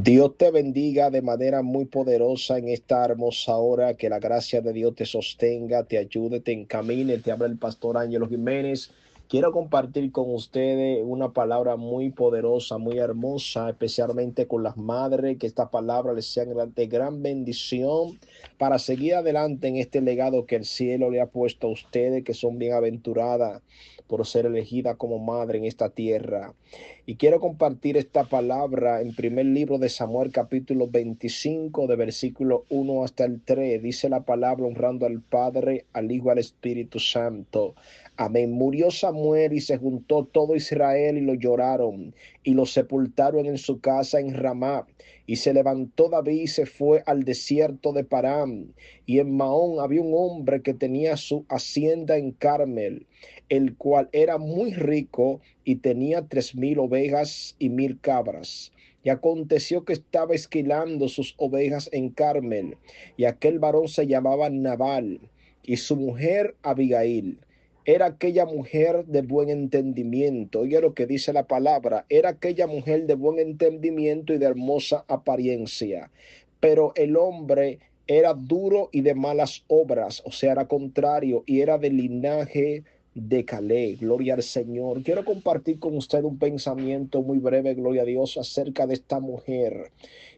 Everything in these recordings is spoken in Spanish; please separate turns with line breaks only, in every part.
Dios te bendiga de manera muy poderosa en esta hermosa hora, que la gracia de Dios te sostenga, te ayude, te encamine. Te habla el pastor Ángelo Jiménez. Quiero compartir con ustedes una palabra muy poderosa, muy hermosa, especialmente con las madres, que esta palabra les sea de gran bendición para seguir adelante en este legado que el cielo le ha puesto a ustedes, que son bienaventuradas por ser elegidas como madre en esta tierra. Y quiero compartir esta palabra en primer libro de Samuel, capítulo 25, de versículo 1 hasta el 3. Dice la palabra honrando al Padre, al Hijo, al Espíritu Santo. Amén. Murió Samuel y se juntó todo Israel y lo lloraron y lo sepultaron en su casa en Ramá. Y se levantó David y se fue al desierto de Parán. Y en Maón había un hombre que tenía su hacienda en Carmel, el cual era muy rico y tenía 3,000 ovejas y 1,000 cabras. Y aconteció que estaba esquilando sus ovejas en Carmel, y aquel varón se llamaba Nabal, y su mujer Abigail. Era aquella mujer de buen entendimiento. Oye lo que dice la palabra. Era aquella mujer de buen entendimiento y de hermosa apariencia. Pero el hombre era duro y de malas obras, o sea, era contrario, y era de linaje de Caleb. Gloria al Señor. Quiero compartir con usted un pensamiento muy breve, gloria a Dios, acerca de esta mujer.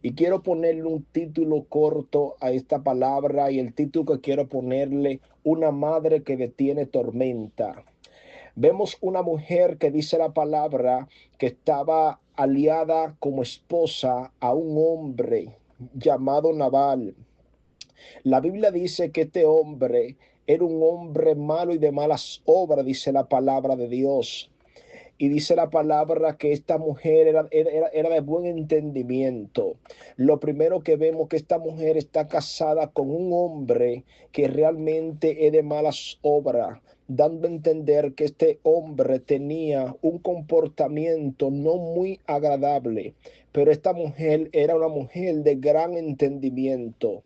Y quiero ponerle un título corto a esta palabra, y el título que quiero ponerle: una madre que detiene tormenta. Vemos una mujer que dice la palabra que estaba aliada como esposa a un hombre llamado Nabal. La Biblia dice que este hombre era un hombre malo y de malas obras, dice la palabra de Dios. Y dice la palabra que esta mujer era de buen entendimiento. Lo primero que vemos, que esta mujer está casada con un hombre que realmente es de malas obras, dando a entender que este hombre tenía un comportamiento no muy agradable. Pero esta mujer era una mujer de gran entendimiento.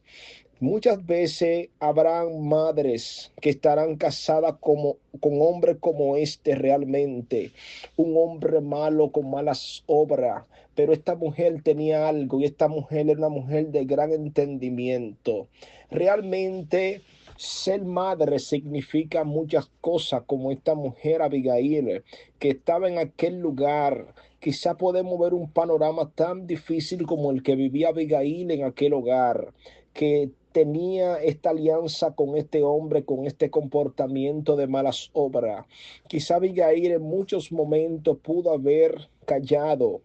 Muchas veces habrán madres que estarán casadas con hombres como este realmente, un hombre malo con malas obras, pero esta mujer tenía algo, y esta mujer era una mujer de gran entendimiento. Realmente ser madre significa muchas cosas, como esta mujer Abigail, que estaba en aquel lugar. Quizá podemos ver un panorama tan difícil como el que vivía Abigail en aquel hogar, que tenía esta alianza con este hombre, con este comportamiento de malas obras. Quizá Abigail en muchos momentos pudo haber callado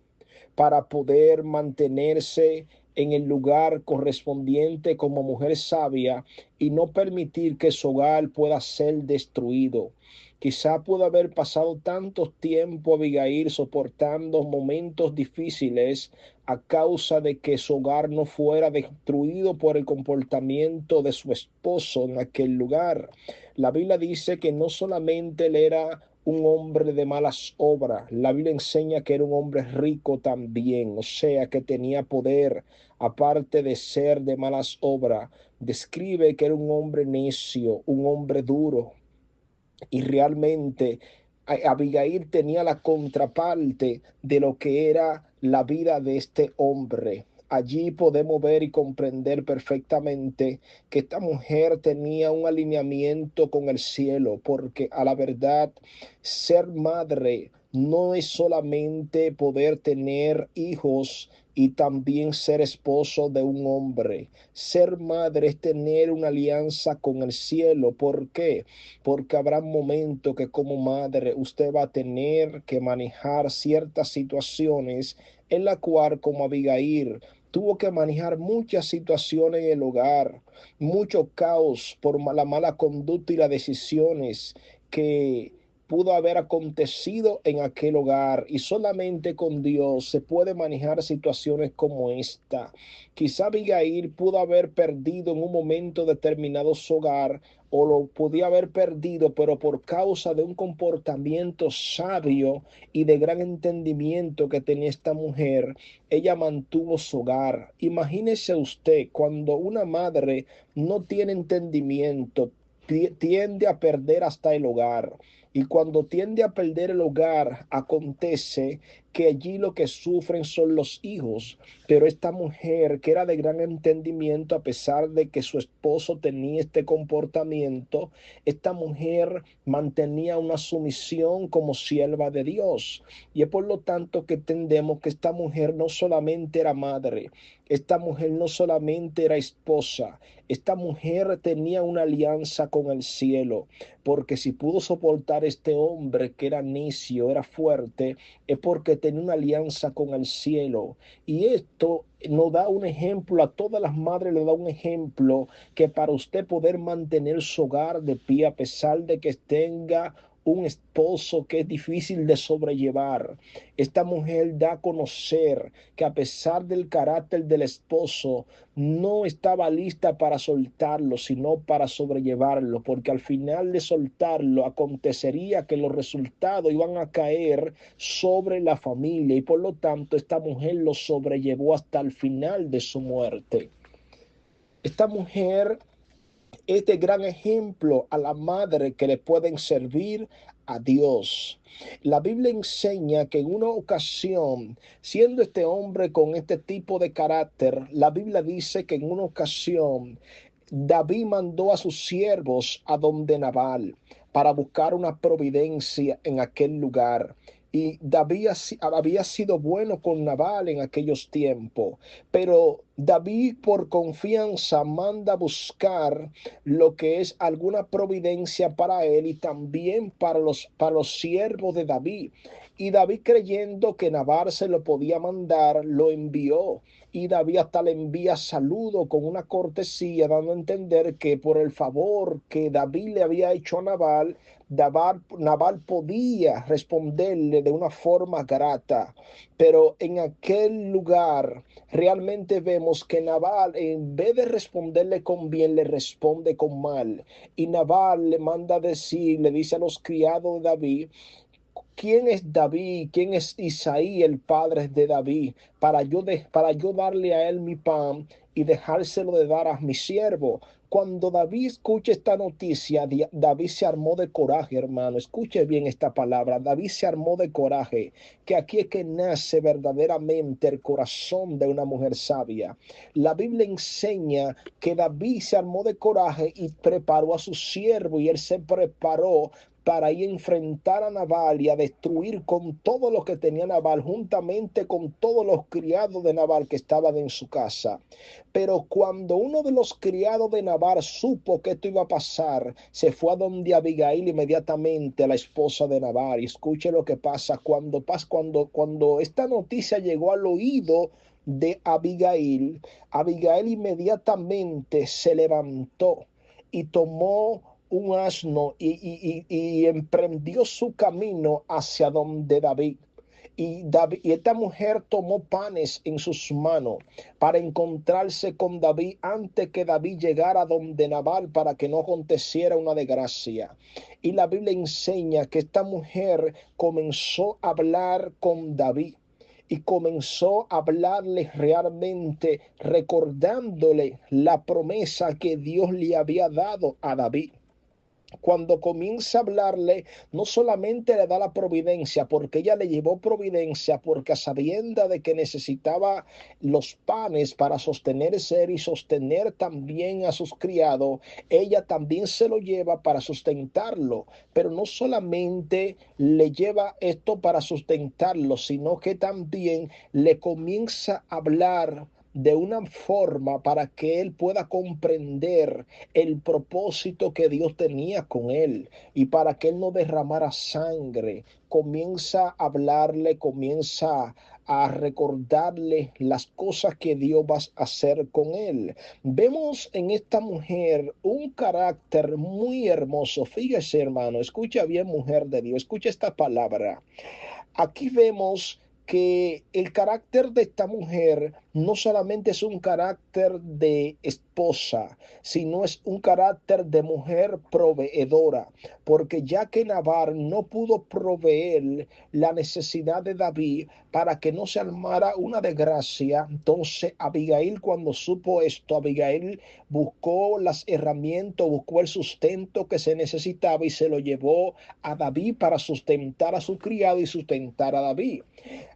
para poder mantenerse en el lugar correspondiente como mujer sabia y no permitir que su hogar pueda ser destruido. Quizá pudo haber pasado tanto tiempo Abigail soportando momentos difíciles a causa de que su hogar no fuera destruido por el comportamiento de su esposo en aquel lugar. La Biblia dice que no solamente él era un hombre de malas obras, la Biblia enseña que era un hombre rico también, o sea que tenía poder, aparte de ser de malas obras. Describe que era un hombre necio, un hombre duro, y realmente Abigail tenía la contraparte de lo que era la vida de este hombre. Allí podemos ver y comprender perfectamente que esta mujer tenía un alineamiento con el cielo, porque a la verdad, ser madre no es solamente poder tener hijos y también ser esposo de un hombre. Ser madre es tener una alianza con el cielo. ¿Por qué? Porque habrá momentos que como madre usted va a tener que manejar ciertas situaciones en la cual, como Abigail, tuvo que manejar muchas situaciones en el hogar, mucho caos por la mala conducta y las decisiones que pudo haber acontecido en aquel hogar, y solamente con Dios se puede manejar situaciones como esta. Quizá Abigail pudo haber perdido en un momento determinado su hogar, o lo podía haber perdido, pero por causa de un comportamiento sabio y de gran entendimiento que tenía esta mujer, ella mantuvo su hogar. Imagínese usted cuando una madre no tiene entendimiento, tiende a perder hasta el hogar. Y cuando tiende a perder el hogar, acontece que allí lo que sufren son los hijos. Pero esta mujer, que era de gran entendimiento, a pesar de que su esposo tenía este comportamiento, esta mujer mantenía una sumisión como sierva de Dios. Y es por lo tanto que entendemos que esta mujer no solamente era madre, esta mujer no solamente era esposa, esta mujer tenía una alianza con el cielo, porque si pudo soportar este hombre que era necio, era fuerte, es porque tenía una alianza con el cielo. Y esto nos da un ejemplo, a todas las madres le da un ejemplo, que para usted poder mantener su hogar de pie, a pesar de que tenga un esposo que es difícil de sobrellevar, esta mujer da a conocer que a pesar del carácter del esposo, no estaba lista para soltarlo, sino para sobrellevarlo, porque al final de soltarlo acontecería que los resultados iban a caer sobre la familia, y por lo tanto esta mujer lo sobrellevó hasta el final de su muerte. Esta mujer es de gran ejemplo a la madre que le pueden servir a Dios. La Biblia enseña que en una ocasión, siendo este hombre con este tipo de carácter, la Biblia dice que en una ocasión David mandó a sus siervos a donde Nabal para buscar una providencia en aquel lugar. Y David había sido bueno con Nabal en aquellos tiempos, pero David por confianza manda buscar lo que es alguna providencia para él y también para los siervos de David. Y David, creyendo que Nabal se lo podía mandar, lo envió. Y David hasta le envía saludo con una cortesía, dando a entender que por el favor que David le había hecho a Nabal, Nabal podía responderle de una forma grata. Pero en aquel lugar realmente vemos que Nabal, en vez de responderle con bien, le responde con mal. Y Nabal le manda decir, le dice a los criados de David: ¿quién es David? ¿Quién es Isaí, el padre de David? Para yo darle a él mi pan y dejárselo de dar a mi siervo. Cuando David escucha esta noticia, David se armó de coraje, hermano. Escuche bien esta palabra. David se armó de coraje, que aquí es que nace verdaderamente el corazón de una mujer sabia. La Biblia enseña que David se armó de coraje y preparó a su siervo, y él se preparó para ir a enfrentar a Nabal y a destruir con todo lo que tenía Nabal, juntamente con todos los criados de Nabal que estaban en su casa. Pero cuando uno de los criados de Nabal supo que esto iba a pasar, se fue a donde Abigail inmediatamente, la esposa de Nabal. Y escuche lo que pasa cuando esta noticia llegó al oído de Abigail. Abigail inmediatamente se levantó y tomó un asno y emprendió su camino hacia donde David. Y esta mujer tomó panes en sus manos para encontrarse con David antes que David llegara donde Nabal, para que no aconteciera una desgracia. Y la Biblia enseña que esta mujer comenzó a hablar con David y comenzó a hablarle realmente, recordándole la promesa que Dios le había dado a David. Cuando comienza a hablarle, no solamente le da la providencia, porque ella le llevó providencia, porque a sabienda de que necesitaba los panes para sostenerse y sostener también a sus criados, ella también se lo lleva para sustentarlo. Pero no solamente le lleva esto para sustentarlo, sino que también le comienza a hablar de una forma para que él pueda comprender el propósito que Dios tenía con él, y para que él no derramara sangre. Comienza a hablarle, comienza a recordarle las cosas que Dios va a hacer con él. Vemos en esta mujer un carácter muy hermoso. Fíjese, hermano, escucha bien, mujer de Dios, escucha esta palabra. Aquí vemos que el carácter de esta mujer no solamente es un carácter de esposa, sino es un carácter de mujer proveedora, porque ya que Nabal no pudo proveer la necesidad de David para que no se armara una desgracia, entonces Abigail, cuando supo esto, Abigail buscó las herramientas, buscó el sustento que se necesitaba y se lo llevó a David para sustentar a su criado y sustentar a David.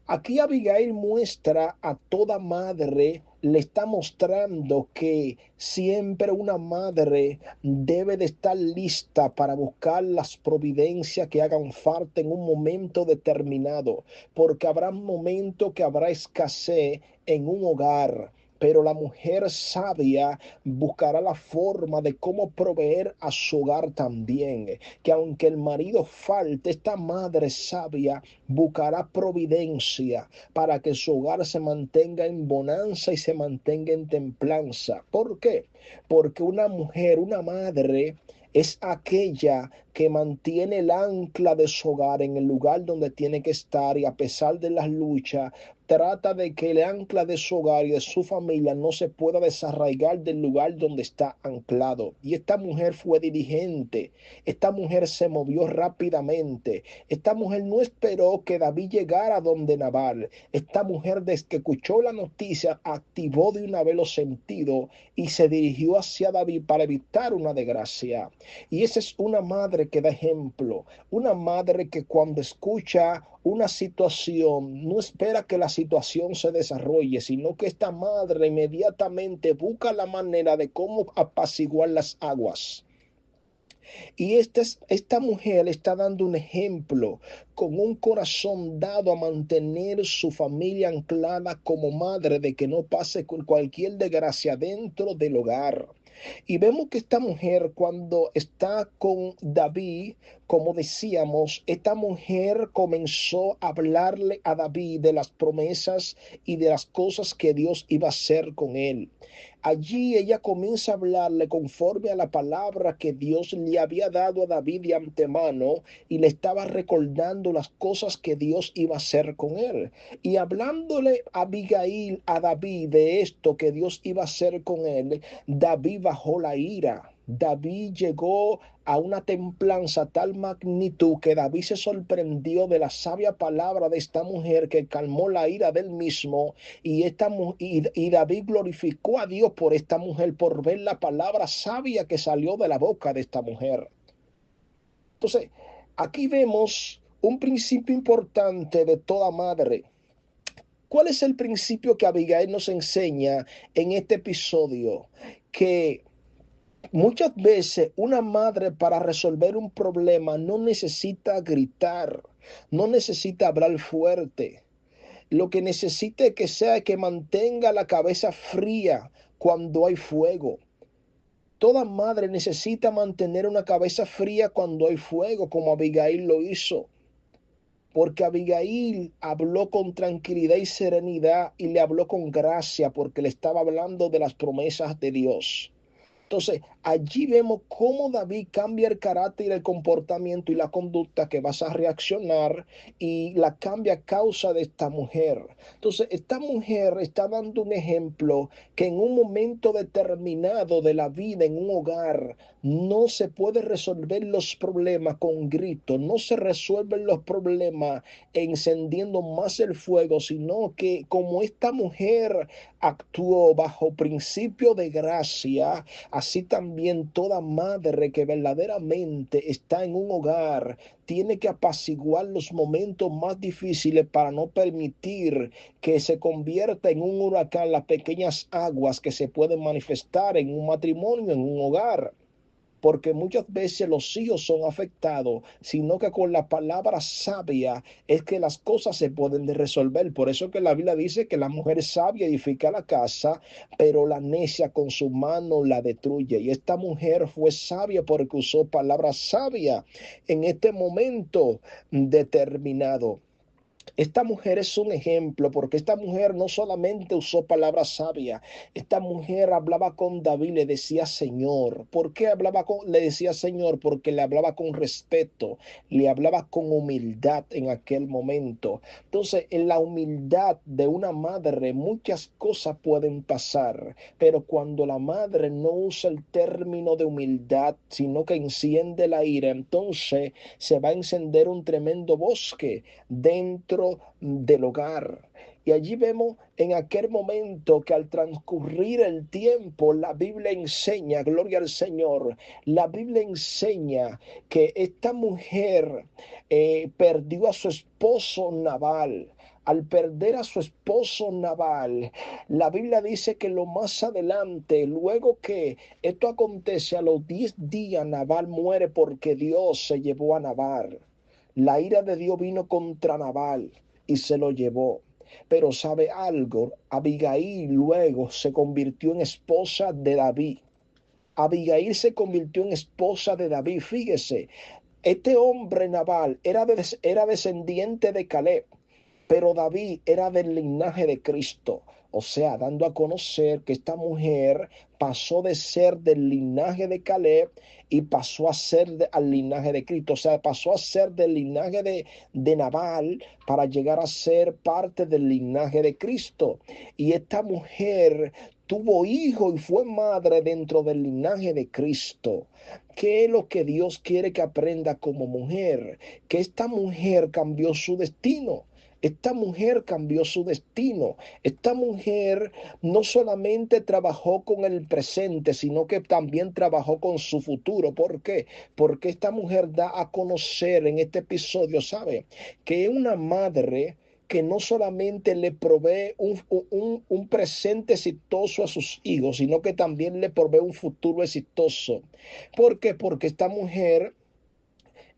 Aquí Abigail muestra a toda madre, le está mostrando que siempre una madre debe de estar lista para buscar las providencias que hagan falta en un momento determinado, porque habrá momentos que habrá escasez en un hogar. Pero la mujer sabia buscará la forma de cómo proveer a su hogar también. Que aunque el marido falte, esta madre sabia buscará providencia para que su hogar se mantenga en bonanza y se mantenga en templanza. ¿Por qué? Porque una mujer, una madre, es aquella que mantiene el ancla de su hogar en el lugar donde tiene que estar, y a pesar de las luchas, trata de que el ancla de su hogar y de su familia no se pueda desarraigar del lugar donde está anclado. Y esta mujer fue diligente, esta mujer se movió rápidamente, esta mujer no esperó que David llegara donde Nabal. Esta mujer, desde que escuchó la noticia, activó de una vez los sentidos y se dirigió hacia David para evitar una desgracia. Y esa es una madre que da ejemplo, una madre que cuando escucha una situación no espera que la situación se desarrolle, sino que esta madre inmediatamente busca la manera de cómo apaciguar las aguas. Y esta mujer está dando un ejemplo con un corazón dado a mantener su familia anclada como madre, de que no pase con cualquier desgracia dentro del hogar. Y vemos que esta mujer, cuando está con David, como decíamos, esta mujer comenzó a hablarle a David de las promesas y de las cosas que Dios iba a hacer con él. Allí ella comienza a hablarle conforme a la palabra que Dios le había dado a David de antemano, y le estaba recordando las cosas que Dios iba a hacer con él. Y hablándole a Abigail, a David, de esto que Dios iba a hacer con él, David bajó la ira. David llegó a una templanza tal magnitud que David se sorprendió de la sabia palabra de esta mujer, que calmó la ira del mismo. Y David glorificó a Dios por esta mujer, por ver la palabra sabia que salió de la boca de esta mujer. Entonces, aquí vemos un principio importante de toda madre. ¿Cuál es el principio que Abigail nos enseña en este episodio? Que muchas veces una madre, para resolver un problema, no necesita gritar, no necesita hablar fuerte. Lo que necesita es que sea que mantenga la cabeza fría cuando hay fuego. Toda madre necesita mantener una cabeza fría cuando hay fuego, como Abigail lo hizo. Porque Abigail habló con tranquilidad y serenidad, y le habló con gracia, porque le estaba hablando de las promesas de Dios. Entonces, allí vemos cómo David cambia el carácter, el comportamiento y la conducta que vas a reaccionar, y la cambia a causa de esta mujer. Entonces, esta mujer está dando un ejemplo que en un momento determinado de la vida en un hogar no se puede resolver los problemas con gritos, no se resuelven los problemas encendiendo más el fuego, sino que como esta mujer actuó bajo principio de gracia, así también toda madre que verdaderamente está en un hogar tiene que apaciguar los momentos más difíciles para no permitir que se convierta en un huracán las pequeñas aguas que se pueden manifestar en un matrimonio, en un hogar. Porque muchas veces los hijos son afectados, sino que con la palabra sabia es que las cosas se pueden resolver. Por eso que la Biblia dice que la mujer sabia edifica la casa, pero la necia con su mano la destruye. Y esta mujer fue sabia porque usó palabra sabia en este momento determinado. Esta mujer es un ejemplo, porque esta mujer no solamente usó palabras sabias, esta mujer hablaba con David, le decía Señor. ¿Por qué le decía Señor? Porque le hablaba con respeto, le hablaba con humildad en aquel momento. Entonces, en la humildad de una madre, muchas cosas pueden pasar, pero cuando la madre no usa el término de humildad, sino que enciende la ira, entonces se va a encender un tremendo bosque dentro del hogar. Y allí vemos en aquel momento que al transcurrir el tiempo, la Biblia enseña, gloria al Señor, la Biblia enseña que esta mujer perdió a su esposo Nabal. al perder a su esposo Nabal, la Biblia dice que lo más adelante, luego que esto acontece, a los 10 días Nabal muere porque Dios se llevó a Nabal. La ira de Dios vino contra Nabal y se lo llevó. Pero sabe algo, Abigail luego se convirtió en esposa de David. Abigail se convirtió en esposa de David. Fíjese, este hombre Nabal era descendiente de Caleb, pero David era del linaje de Cristo. O sea, dando a conocer que esta mujer pasó de ser del linaje de Caleb y pasó a ser al linaje de Cristo. O sea, pasó a ser del linaje de Nabal para llegar a ser parte del linaje de Cristo. Y esta mujer tuvo hijo y fue madre dentro del linaje de Cristo. ¿Qué es lo que Dios quiere que aprenda como mujer? Que esta mujer cambió su destino. Esta mujer cambió su destino. Esta mujer no solamente trabajó con el presente, sino que también trabajó con su futuro. ¿Por qué? Porque esta mujer da a conocer en este episodio, ¿sabe? Que es una madre que no solamente le provee un presente exitoso a sus hijos, sino que también le provee un futuro exitoso. ¿Por qué? Porque esta mujer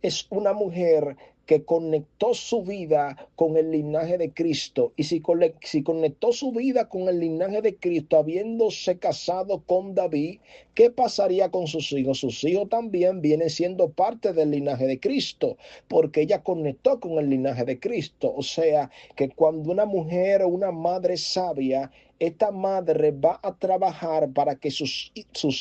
es una mujer que conectó su vida con el linaje de Cristo. Y si conectó su vida con el linaje de Cristo, habiéndose casado con David, ¿qué pasaría con sus hijos? Sus hijos también vienen siendo parte del linaje de Cristo, porque ella conectó con el linaje de Cristo. O sea, que cuando una mujer o una madre sabia, esta madre va a trabajar para que sus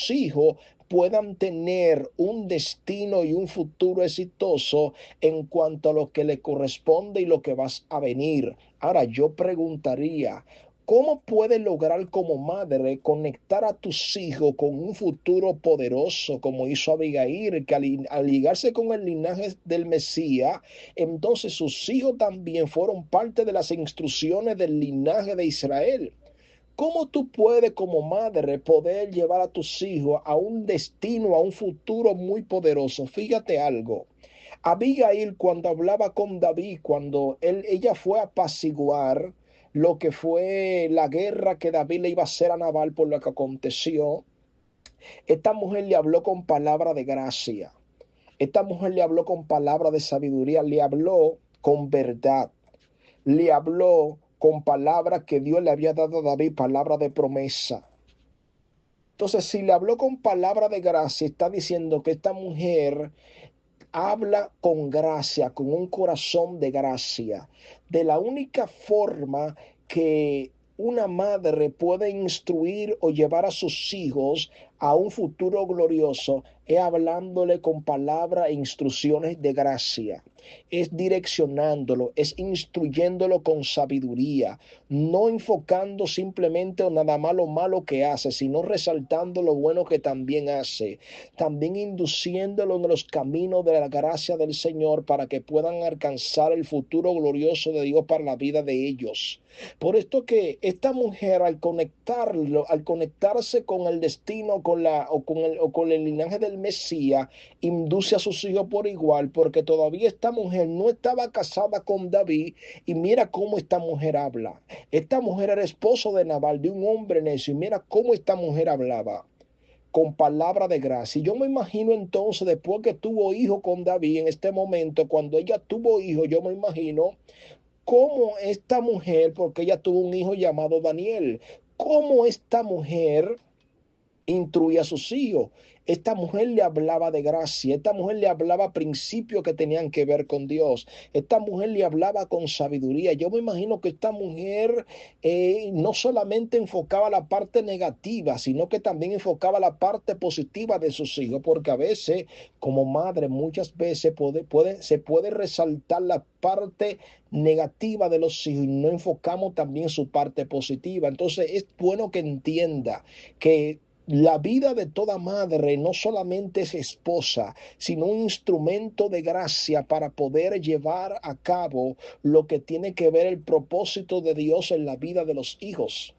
hijos puedan tener un destino y un futuro exitoso en cuanto a lo que le corresponde y lo que va a venir. Ahora yo preguntaría, ¿cómo puedes lograr como madre conectar a tus hijos con un futuro poderoso como hizo Abigail, que al ligarse con el linaje del Mesías, entonces sus hijos también fueron parte de las instrucciones del linaje de Israel? ¿Cómo tú puedes como madre poder llevar a tus hijos a un destino, a un futuro muy poderoso? Fíjate algo. Abigail cuando hablaba con David, cuando ella fue a apaciguar lo que fue la guerra que David le iba a hacer a Nabal por lo que aconteció, esta mujer le habló con palabra de gracia. Esta mujer le habló con palabra de sabiduría, le habló con verdad, le habló con palabras que Dios le había dado a David, palabra de promesa. Entonces, si le habló con palabra de gracia, está diciendo que esta mujer habla con gracia, con un corazón de gracia. De la única forma que una madre puede instruir o llevar a sus hijos a un futuro glorioso es hablándole con palabras e instrucciones de gracia. Es direccionándolo, es instruyéndolo con sabiduría, no enfocando simplemente o nada más lo malo que hace, sino resaltando lo bueno que también hace, también induciéndolo en los caminos de la gracia del Señor para que puedan alcanzar el futuro glorioso de Dios para la vida de ellos. Por esto que esta mujer al conectarse con el destino con el linaje del Mesías, induce a sus hijos por igual, porque todavía esta mujer no estaba casada con David y mira cómo esta mujer habla. Esta mujer era esposo de Nabal, de un hombre necio, y mira cómo esta mujer hablaba con palabra de gracia. Y yo me imagino entonces, después que tuvo hijo con David, en este momento, cuando ella tuvo hijo, yo me imagino cómo esta mujer, porque ella tuvo un hijo llamado Daniel, cómo esta mujer instruía a sus hijos. Esta mujer le hablaba de gracia, esta mujer le hablaba principios que tenían que ver con Dios, esta mujer le hablaba con sabiduría. Yo me imagino que esta mujer no solamente enfocaba la parte negativa, sino que también enfocaba la parte positiva de sus hijos, porque a veces como madre muchas veces se puede resaltar la parte negativa de los hijos y no enfocamos también su parte positiva. Entonces es bueno que entienda que la vida de toda madre no solamente es esposa, sino un instrumento de gracia para poder llevar a cabo lo que tiene que ver el propósito de Dios en la vida de los hijos.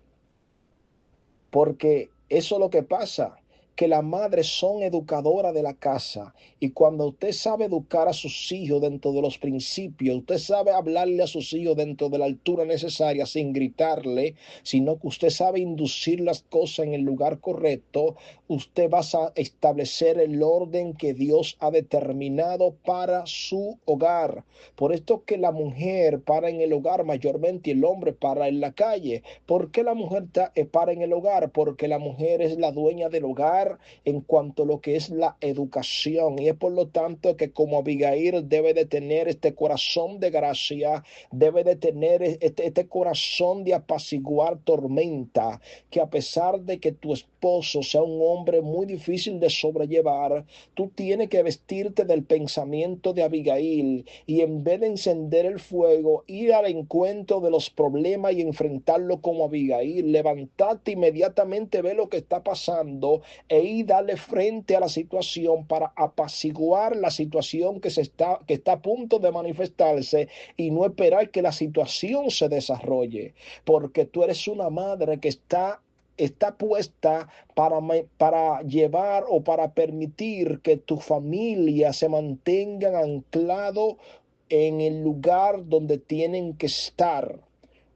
Porque eso es lo que pasa, que las madres son educadoras de la casa. Y cuando usted sabe educar a sus hijos dentro de los principios, usted sabe hablarle a sus hijos dentro de la altura necesaria sin gritarle, sino que usted sabe inducir las cosas en el lugar correcto, usted va a establecer el orden que Dios ha determinado para su hogar. Por esto que la mujer para en el hogar mayormente y el hombre para en la calle. ¿Por qué la mujer para en el hogar? Porque la mujer es la dueña del hogar en cuanto a lo que es la educación. Y es por lo tanto que como Abigail debe de tener este corazón de gracia, debe de tener este corazón de apaciguar tormenta, que a pesar de que tu esposo sea un hombre muy difícil de sobrellevar, tú tienes que vestirte del pensamiento de Abigail y en vez de encender el fuego, ir al encuentro de los problemas y enfrentarlo como Abigail, levantarte inmediatamente, ve lo que está pasando e ir darle frente a la situación para apaciguar la situación que está a punto de manifestarse y no esperar que la situación se desarrolle, porque tú eres una madre que está puesta para llevar o para permitir que tu familia se mantengan anclado en el lugar donde tienen que estar.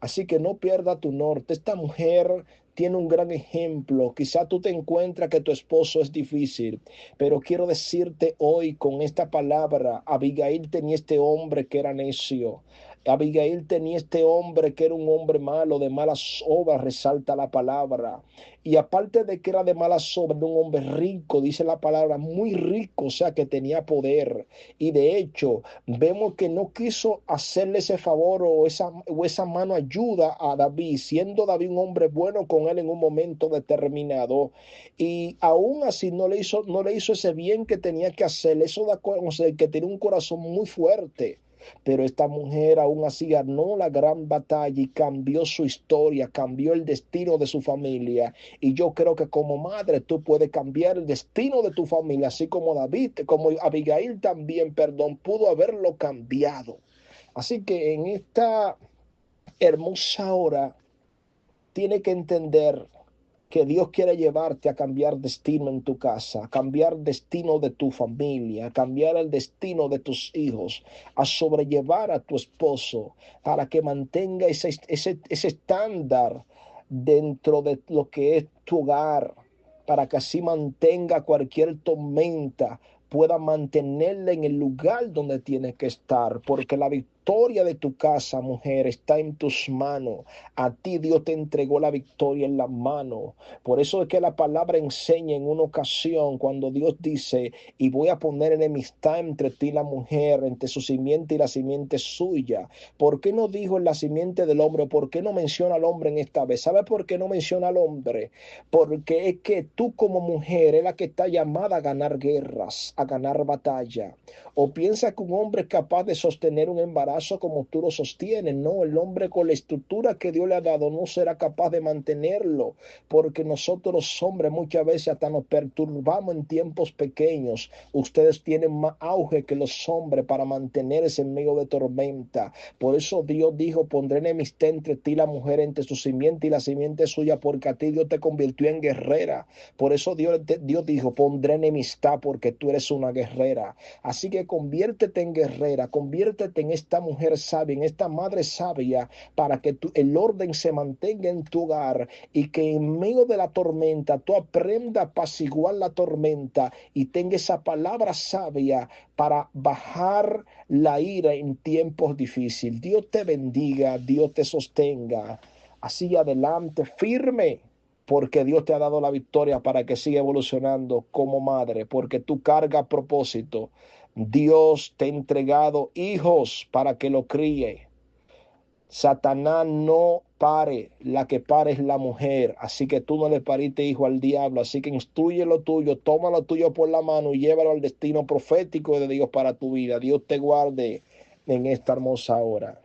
Así que no pierda tu norte. Esta mujer tiene un gran ejemplo. Quizá tú te encuentras que tu esposo es difícil, pero quiero decirte hoy con esta palabra, Abigail tenía este hombre que era necio. Abigail tenía este hombre que era un hombre malo, de malas obras, resalta la palabra. Y aparte de que era de malas obras, de un hombre rico, dice la palabra, muy rico, o sea que tenía poder. Y de hecho, vemos que no quiso hacerle ese favor o esa mano ayuda a David, siendo David un hombre bueno con él en un momento determinado. Y aún así no le hizo ese bien que tenía que hacer. Eso da conocer que tiene un corazón muy fuerte. Pero esta mujer aún así ganó la gran batalla y cambió su historia, cambió el destino de su familia. Y yo creo que como madre tú puedes cambiar el destino de tu familia, así como David, como Abigail también, perdón, pudo haberlo cambiado. Así que en esta hermosa hora tiene que entender que Dios quiere llevarte a cambiar destino en tu casa, a cambiar destino de tu familia, a cambiar el destino de tus hijos, a sobrellevar a tu esposo para que mantenga ese estándar dentro de lo que es tu hogar, para que así mantenga cualquier tormenta, pueda mantenerla en el lugar donde tiene que estar, porque la victoria de tu casa, mujer, está en tus manos. A ti Dios te entregó la victoria en las manos. Por eso es que la palabra enseña en una ocasión cuando Dios dice, y voy a poner enemistad entre ti y la mujer, entre su simiente y la simiente suya. ¿Por qué no dijo en la simiente del hombre? ¿Por qué no menciona al hombre en esta vez? ¿Sabe por qué no menciona al hombre? Porque es que tú como mujer es la que está llamada a ganar guerras, a ganar batalla. O piensa que un hombre es capaz de sostener un embarazo como tú lo sostienes. No, el hombre con la estructura que Dios le ha dado no será capaz de mantenerlo, porque nosotros los hombres muchas veces hasta nos perturbamos en tiempos pequeños. Ustedes tienen más auge que los hombres para mantenerse en medio de tormenta. Por eso Dios dijo, pondré enemistad entre ti y la mujer, entre su simiente y la simiente suya, porque a ti Dios te convirtió en guerrera. Por eso Dios dijo, pondré enemistad porque tú eres una guerrera. Así que conviértete en guerrera, conviértete en esta mujer sabia, en esta madre sabia, para que el orden se mantenga en tu hogar y que en medio de la tormenta tú aprendas a apaciguar la tormenta y tenga esa palabra sabia para bajar la ira en tiempos difíciles. Dios te bendiga, Dios te sostenga. Así adelante, firme, porque Dios te ha dado la victoria para que siga evolucionando como madre, porque tú cargas propósito. Dios te ha entregado hijos para que lo críe. Satanás no pare, la que pare es la mujer, así que tú no le pariste hijo al diablo, así que instruye lo tuyo, toma lo tuyo por la mano y llévalo al destino profético de Dios para tu vida. Dios te guarde en esta hermosa hora.